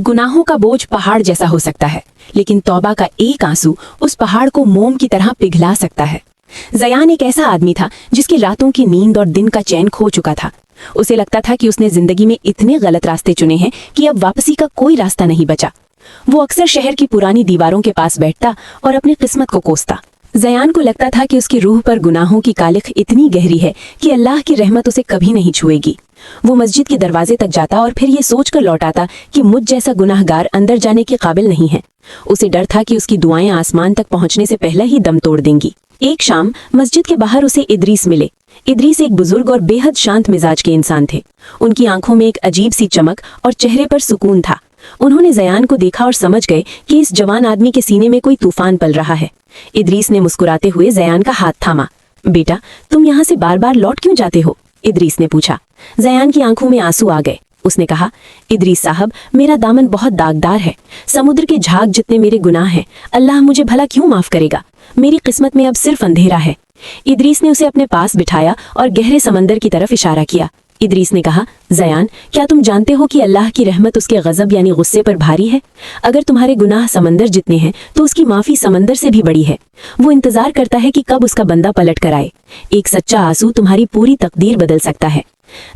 गुनाहों का बोझ पहाड़ जैसा हो सकता है, लेकिन तौबा का एक आंसू उस पहाड़ को मोम की तरह पिघला सकता है। ज़यान एक ऐसा आदमी था जिसकी रातों की नींद और दिन का चैन खो चुका था। उसे लगता था कि उसने जिंदगी में इतने गलत रास्ते चुने हैं कि अब वापसी का कोई रास्ता नहीं बचा। वो अक्सर शहर की पुरानी दीवारों के पास बैठता और अपनी किस्मत को कोसता। ज़यान को लगता था कि उसकी रूह पर गुनाहों की कालिख इतनी गहरी है कि अल्लाह की रहमत उसे कभी नहीं छुएगी। वो मस्जिद के दरवाजे तक जाता और फिर ये सोचकर लौट आता कि मुझ जैसा गुनाहगार अंदर जाने के काबिल नहीं है। उसे डर था कि उसकी दुआएं आसमान तक पहुंचने से पहले ही दम तोड़ देंगी। एक शाम मस्जिद के बाहर उसे इदरीस मिले। इदरीस एक बुजुर्ग और बेहद शांत मिजाज के इंसान थे। उनकी आंखों में एक अजीब सी चमक और चेहरे पर सुकून था। उन्होंने ज़यान को देखा और समझ गए कि इस जवान आदमी के सीने में कोई तूफान पल रहा है। इदरीस ने मुस्कुराते हुए ज़यान का हाथ थामा। बेटा, तुम यहाँ से बार बार लौट क्यों जाते हो? इदरीस ने पूछा। ज़यान की आंखों में आंसू आ गए। उसने कहा, इदरीस साहब, मेरा दामन बहुत दागदार है। समुद्र के झाग जितने मेरे गुनाह हैं, अल्लाह मुझे भला क्यों माफ करेगा? मेरी किस्मत में अब सिर्फ अंधेरा है। इदरीस ने उसे अपने पास बिठाया और गहरे समंदर की तरफ इशारा किया। इदरीस ने कहा, ज़यान, क्या तुम जानते हो कि अल्लाह की रहमत उसके गज़ब यानी गुस्से पर भारी है? अगर तुम्हारे गुनाह समंदर जितने हैं तो उसकी माफ़ी समंदर से भी बड़ी है। वो इंतज़ार करता है कि कब उसका बंदा पलट कर आए। एक सच्चा आंसू तुम्हारी पूरी तकदीर बदल सकता है।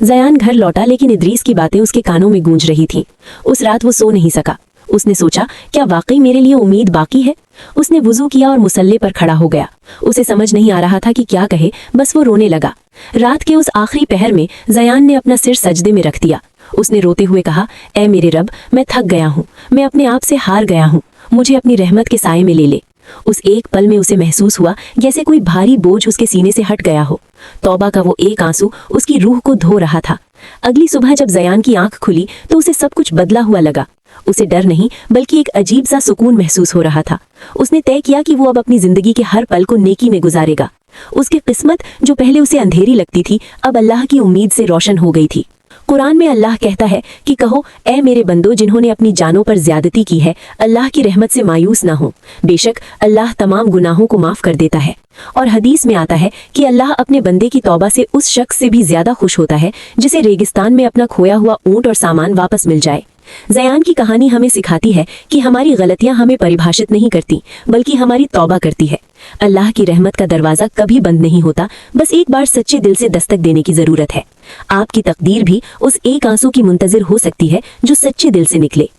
ज़यान घर लौटा, लेकिन इदरीस की बातें उसके कानों में गूंज रही थीं। उस रात वो सो नहीं सका। उसने सोचा, क्या वाकई मेरे लिए उम्मीद बाकी है? उसने वुज़ू किया और मुसल्ले पर खड़ा हो गया। उसे समझ नहीं आ रहा था कि क्या कहे, बस वो रोने लगा। रात के उस आखिरी पहर में ज़यान ने अपना सिर सजदे में रख दिया। उसने रोते हुए कहा, ऐ मेरे रब, मैं थक गया हूँ, मैं अपने आप से हार गया हूँ, मुझे अपनी रहमत के साए में ले ले। उस एक पल में उसे महसूस हुआ जैसे कोई भारी बोझ उसके सीने से हट गया हो। तौबा का वो एक आंसू उसकी रूह को धो रहा था। अगली सुबह जब ज़यान की आंख खुली तो उसे सब कुछ बदला हुआ लगा। उसे डर नहीं बल्कि एक अजीब सा सुकून महसूस हो रहा था। उसने तय किया कि वो अब अपनी जिंदगी के हर पल को नेकी में गुजारेगा। उसकी किस्मत जो पहले उसे अंधेरी लगती थी, अब अल्लाह की उम्मीद से रोशन हो गई थी। कुरान में अल्लाह कहता है कि कहो, ऐ मेरे बंदो जिन्होंने अपनी जानों पर ज्यादती की है, अल्लाह की रहमत से मायूस ना हो। बेशक अल्लाह तमाम गुनाहों को माफ कर देता है। और हदीस में आता है कि अल्लाह अपने बंदे की तौबा से उस शख्स से भी ज्यादा खुश होता है जिसे रेगिस्तान में अपना खोया हुआ ऊंट और सामान वापस मिल जाए। ज़यान की कहानी हमें सिखाती है कि हमारी गलतियां हमें परिभाषित नहीं करती, बल्कि हमारी तौबा करती है। अल्लाह की रहमत का दरवाज़ा कभी बंद नहीं होता, बस एक बार सच्चे दिल से दस्तक देने की ज़रूरत है। आपकी तकदीर भी उस एक आंसू की मुंतज़िर हो सकती है जो सच्चे दिल से निकले।